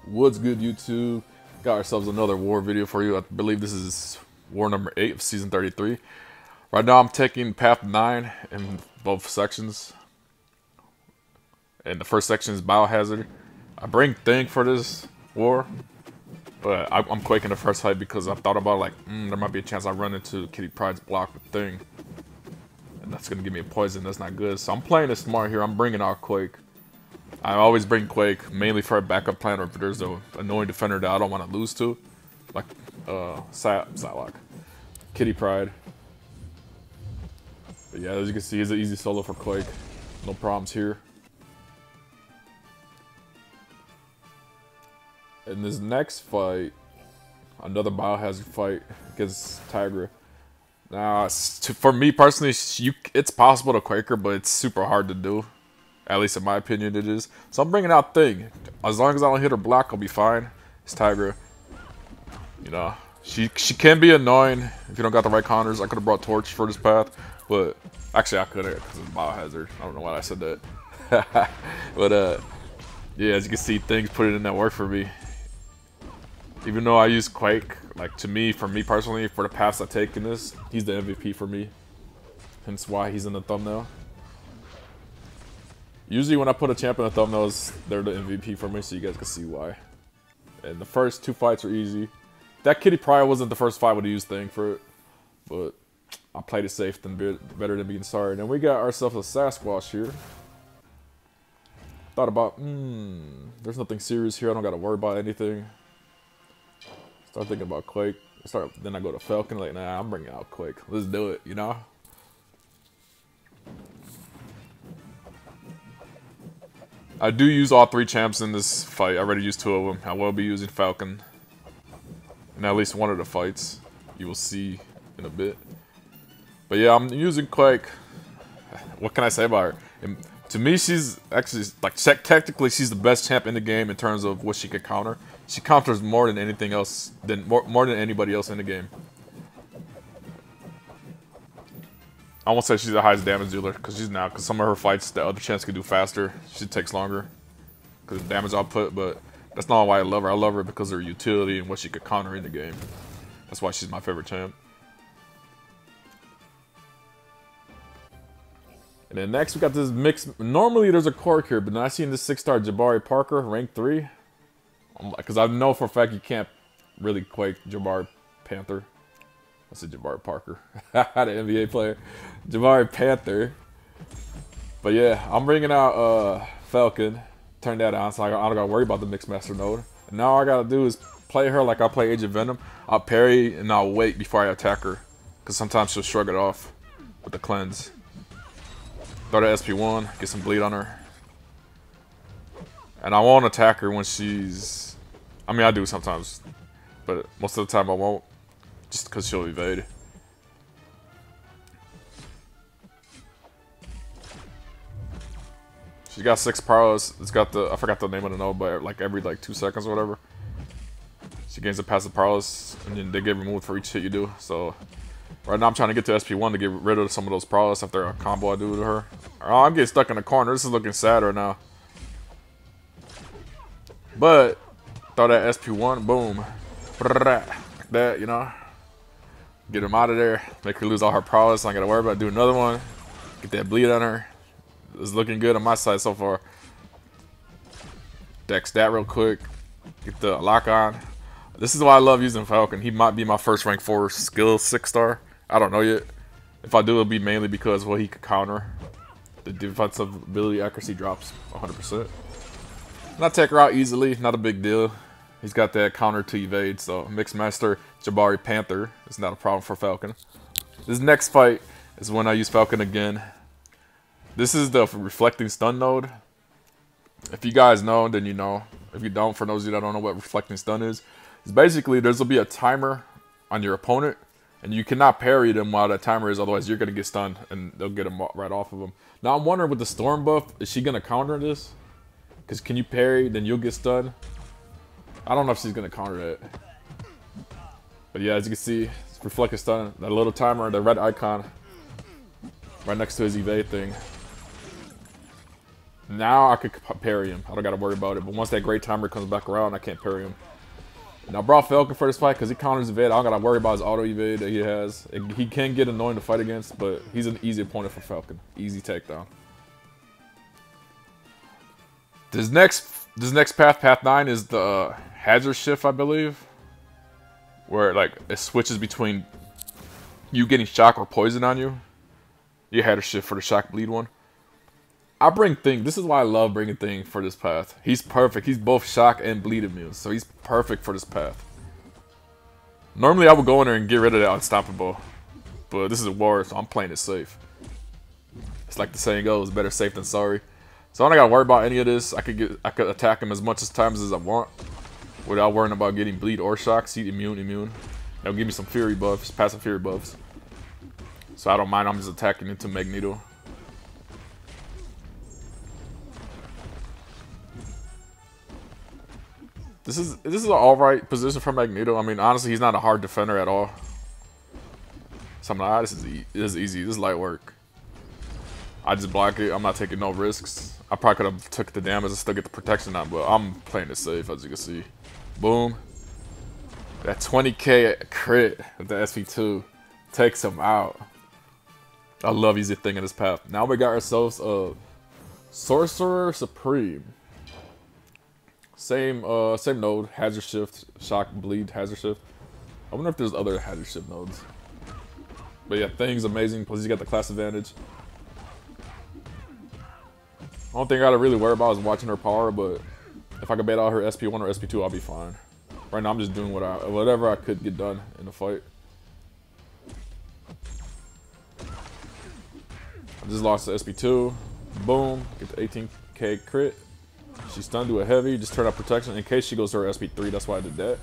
What's good, YouTube? Got ourselves another war video for you. I believe this is war number 8 of season 33. Right now I'm taking path 9 in both sections. And the first section is biohazard. I bring Thing for this war, but I'm quaking the first fight because I thought about there might be a chance I run into Kitty Pryde's block with Thing. And that's going to give me a poison. That's not good. So I'm playing it smart here. I'm bringing out Quake. I always bring Quake, mainly for a backup plan or if there's an annoying defender that I don't want to lose to. Like, Psylocke. Kitty Pryde. But yeah, as you can see, it's an easy solo for Quake. No problems here. In this next fight, another biohazard fight against Tigra. Now, for me personally, it's possible to Quake her, but it's super hard to do. At least in my opinion it is. So I'm bringing out Thing. As long as I don't hit her block, I'll be fine. It's Tigra. You know, she can be annoying if you don't got the right counters. I could have brought Torch for this path, but actually I couldn't because it's Biohazard. I don't know why I said that. But yeah, as you can see, Thing's put it in that work for me. Even though I use Quake, like for me personally, for the paths I take in this, he's the MVP for me. Hence why he's in the thumbnail. Usually when I put a champ in the thumbnails, they're the MVP for me, so you guys can see why. And the first two fights are easy. That Kitty Pryde wasn't the first fight when I used Thing for it, but I played it safe better than being sorry. And then we got ourselves a Sasquatch here. Thought about, there's nothing serious here. I don't got to worry about anything. Start thinking about Quake. Then I go to Falcon, like, nah, I'm bringing out Quake. Let's do it, you know? I do use all 3 champs in this fight. I already used 2 of them. I will be using Falcon in at least one of the fights. You will see in a bit. But yeah, I'm using Quake. What can I say about her? And to me, she's actually, like, technically, she's the best champ in the game in terms of what she can counter. She counters more than anything else, more than anybody else in the game. I won't say she's the highest damage dealer, because she's not, because some of her fights, the other champs can do faster. She takes longer, because of damage output, but that's not why I love her. I love her because of her utility and what she could counter in the game. That's why she's my favorite champ. And then next we got this mix. Normally there's a Korg here, but then I seen this 6-star Jabari Parker, rank 3. Because I know for a fact you can't really Quake Jabari Panther. I said Jabari Parker. The NBA player. Jabari Panther. But yeah, I'm bringing out Falcon. Turn that on so I don't gotta worry about the Mixed Master node. And now all I gotta do is play her like I play Age of Venom. I'll parry and I'll wait before I attack her. Because sometimes she'll shrug it off with the cleanse. Throw the SP1, get some bleed on her. And I won't attack her when she's... I mean, I do sometimes. But most of the time I won't. Just because she'll evade. She's got 6 prowess. It's got the, I forgot the name of the node, but like every 2 seconds or whatever. She gains a passive prowess, and then they get removed for each hit you do. So right now I'm trying to get to SP1 to get rid of some of those prowess after a combo I do to her. Oh, I'm getting stuck in the corner. This is looking sad right now. But throw that SP1, boom. Like that, you know. Get him out of there, make her lose all her prowess. I ain't gotta worry about it. Do another one. Get that bleed on her. It's looking good on my side so far. Dex that real quick. Get the lock on. This is why I love using Falcon. He might be my first rank 4 skill 6-star. I don't know yet. If I do, it'll be mainly because what he could counter. The defensive ability accuracy drops 100%. And I take her out easily, not a big deal. He's got that counter to evade, so Mixed Master Jabari Panther is not a problem for Falcon. This next fight is when I use Falcon again. This is the Reflecting Stun node. If you guys know, then you know. If you don't, for those of you that don't know what Reflecting Stun is, it's basically there'll be a timer on your opponent, and you cannot parry them while that timer is, otherwise you're going to get stunned, and they'll get them right off of them. Now I'm wondering with the Storm buff, is she going to counter this? Because can you parry, then you'll get stunned? I don't know if she's going to counter that. But yeah, as you can see, it's Reflecting Stun. That little timer, the red icon, right next to his evade thing. Now I could parry him. I don't gotta worry about it. But once that great timer comes back around, I can't parry him. And I brought Falcon for this fight because he counters evade. I don't gotta worry about his auto evade that he has. He can get annoying to fight against, but he's an easy opponent for Falcon. Easy takedown. This next path, path 9, is the hazard shift, I believe. Where like it switches between you getting shock or poison on you. You had a shift for the shock bleed one. I bring Thing. This is why I love bringing Thing for this path. He's perfect. He's both shock and bleed immune, so he's perfect for this path. Normally I would go in there and get rid of that unstoppable, but this is a war, so I'm playing it safe. It's like the saying goes, better safe than sorry. So I don't gotta worry about any of this. I could attack him as much times as I want without worrying about getting bleed or shock. See, immune. That'll give me some fury buffs, passive fury buffs. So I don't mind. I'm just attacking into Magneto. This is an alright position for Magneto. I mean, honestly, he's not a hard defender at all. So I'm like, this is easy. This is light work. I just block it. I'm not taking no risks. I probably could have took the damage and still get the protection on, but I'm playing it safe, as you can see. Boom. That 20k crit with the SP2 takes him out. I love using Thing in this path. Now we got ourselves a Sorcerer Supreme. Same node, hazard shift, shock, bleed, hazard shift. I wonder if there's other hazard shift nodes. But yeah, Thing's amazing, plus you got the class advantage. Only thing I gotta really worry about is watching her power, but if I can bait out her SP1 or SP2, I'll be fine. Right now I'm just doing whatever I could get done in the fight. I just lost the SP2. Boom, get the 18k crit. She's stunned to a heavy, just turn up protection in case she goes to her SP3. That's why I did that.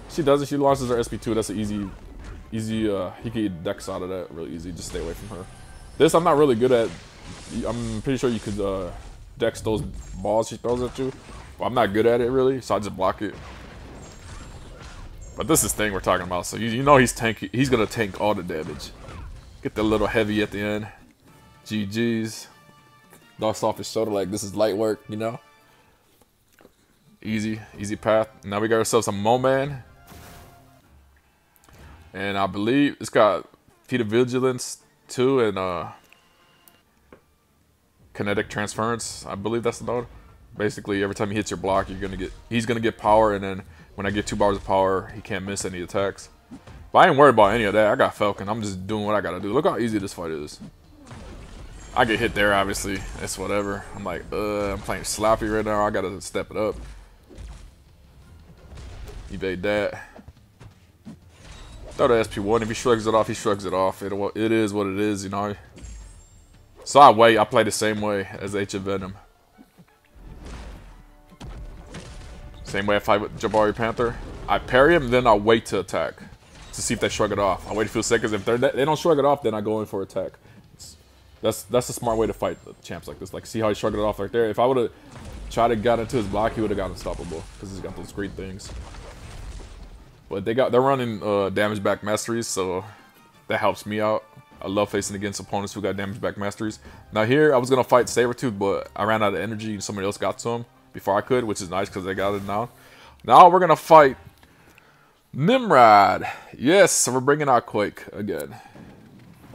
She doesn't, she launches her SP2. That's an easy, he can get dex out of that really easy. Just stay away from her. This I'm not really good at. I'm pretty sure you could dex those balls she throws at you. Well, I'm not good at it really, so I just block it. But this is Thing we're talking about, so you know he's gonna tank all the damage. Get the little heavy at the end. GG's. Dust off his shoulder like this is light work, you know? Easy path. Now we got ourselves a Mo-Man. And I believe it's got Feat of Vigilance 2 and Kinetic Transference. I believe that's the node. Basically, every time he hits your block, he's gonna get power, and then when I get 2 bars of power, he can't miss any attacks. But I ain't worried about any of that. I got Falcon. I'm just doing what I gotta do. Look how easy this fight is. I get hit there, obviously. It's whatever. I'm like, I'm playing sloppy right now. I gotta step it up. Evade that. Throw the SP1. If he shrugs it off, he shrugs it off. It is what it is, you know. So I wait. I play the same way as H of Venom. Same way I fight with Jabari Panther. I parry him, then I wait to attack to see if they shrug it off. I wait a few seconds. If they don't shrug it off, then I go in for attack. That's a smart way to fight champs like this. Like, see how he shrugged it off right there? If I would have tried to get into his block, he would have got unstoppable because he's got those great things. But they're running damage back masteries, so that helps me out. I love facing against opponents who got damage back masteries. Now here, I was gonna fight Sabretooth, but I ran out of energy and somebody else got to him before I could, which is nice because they got it now. Now we're gonna fight Nimrod. Yes, so we're bringing out Quake again.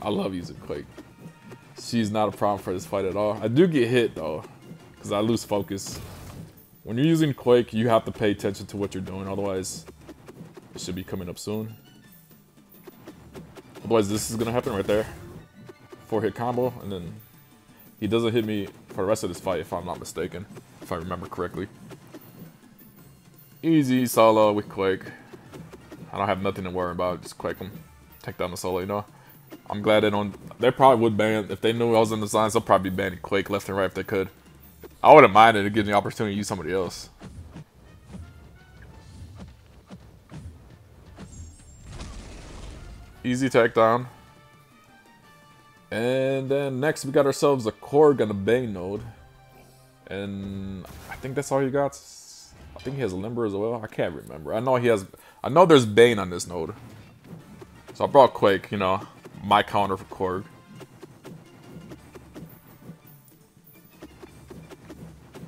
I love using Quake. She's not a problem for this fight at all. I do get hit though, because I lose focus. When you're using Quake, you have to pay attention to what you're doing, otherwise it should be coming up soon. Otherwise this is gonna happen right there. 4-hit combo, and then he doesn't hit me for the rest of this fight if I'm not mistaken, if I remember correctly. Easy solo with Quake. I don't have nothing to worry about, just Quake him. Take down the solo, you know? I'm glad they probably would ban, if they knew I was in the signs, they'll probably be banning Quake left and right if they could. I wouldn't mind it to give the opportunity to use somebody else. Easy takedown. And then next we got ourselves a Korg and a Bane node. And I think that's all he got. I think he has a Limber as well. I can't remember. I know there's Bane on this node. So I brought Quake, you know, my counter for Korg.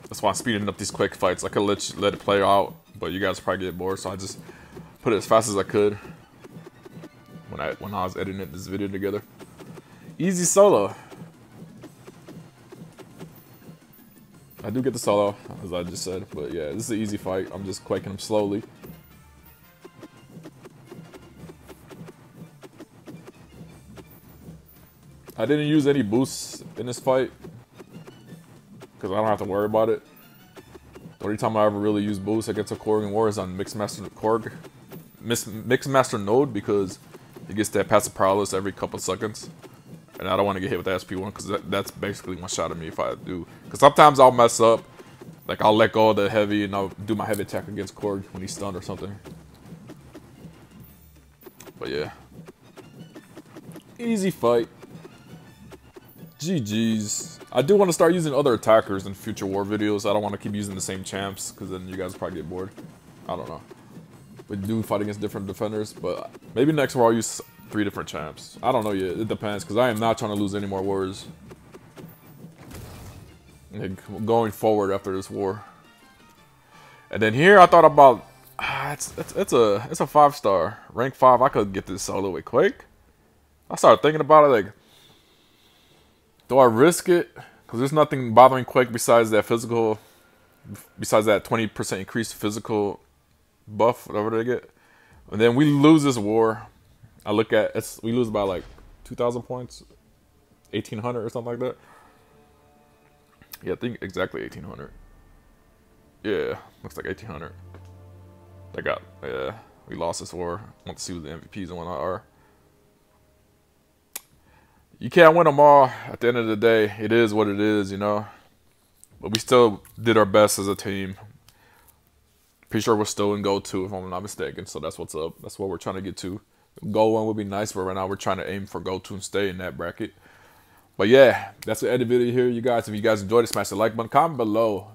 That's why I'm speeding up these quick fights. I could let it play out, but you guys probably get bored, so I just put it as fast as I could when I was editing this video together. Easy solo. I do get the solo, as I just said, but yeah, this is an easy fight. I'm just quaking him slowly. I didn't use any boosts in this fight because I don't have to worry about it. The only time I ever really use boosts against a Korg in war is on Mixmaster Korg, Mixmaster Node, because he gets that passive paralysis every couple seconds, and I don't want to get hit with the SP1 because that's basically one shot at me if I do. Because sometimes I'll mess up, like I'll let go of the heavy and I'll do my heavy attack against Korg when he's stunned or something. But yeah, easy fight. GG's. I do want to start using other attackers in future war videos. I don't want to keep using the same champs because then you guys probably get bored. I don't know. We do fight against different defenders, but maybe next war I'll use 3 different champs. I don't know yet. It depends because I am not trying to lose any more wars going forward after this war. And then here I thought about it's a 5-star rank 5. I could get this solo with Quake. I started thinking about it like, do I risk it? Because there's nothing bothering Quake besides that physical, besides that 20% increased physical buff, whatever they get. And then we lose this war. I look at it, we lose by like 2,000 points, 1,800 or something like that. Yeah, I think exactly 1,800. Yeah, looks like 1,800. Yeah, we lost this war. I want to see what the MVPs and whatnot are. You can't win them all. At the end of the day, it is what it is, you know. But we still did our best as a team. Pretty sure we're still in Go 2, if I'm not mistaken. So that's what's up. That's what we're trying to get to. Go 1 would be nice, but right now we're trying to aim for Go 2 and stay in that bracket. But yeah, that's the end of the video here, you guys. If you guys enjoyed it, smash the like button. Comment below.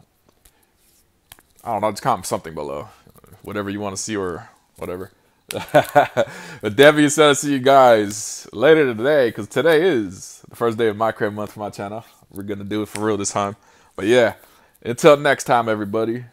I don't know, just comment something below. Whatever you want to see or whatever. But that being said, I'll see you guys later today, because today is the first day of Minecraft month for my channel. We're gonna do it for real this time. But yeah, until next time, everybody.